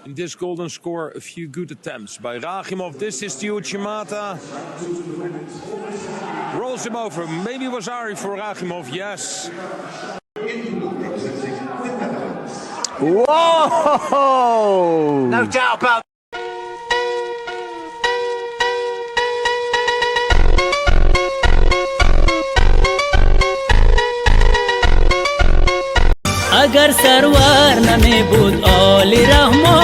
in this golden score a few good attempts by Rachimov. This is the Uchimata. Rolls him over. Maybe Wazari for Rachimov. Yes. Whoa! No doubt about अगर server नमे बुद ओली रहमो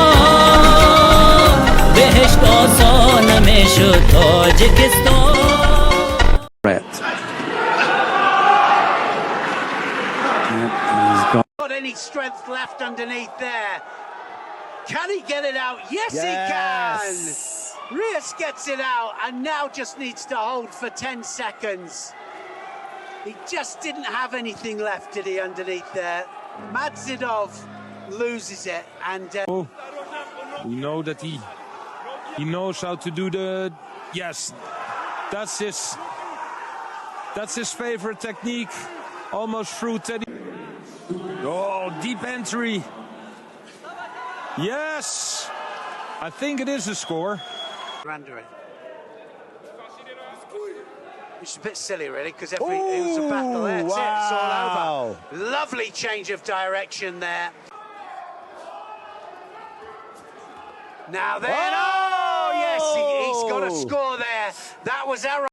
बेहश को सोन में शुद्धो जिकिस्तो not any strength left underneath there. Can he get it out? Yes, he can. Rios gets it out and now just needs to hold for 10 seconds. He just didn't have anything left, did he, underneath there? Machidov loses it, and we know that he knows how to do the that's his favorite technique. Almost through Teddy. Oh, deep entry. Yes, I think it is a score. Under it. It's a bit silly, really, because it was a battle there. That's it, it's all over. Lovely change of direction there. Now then, oh yes, he's got a score there. That was error.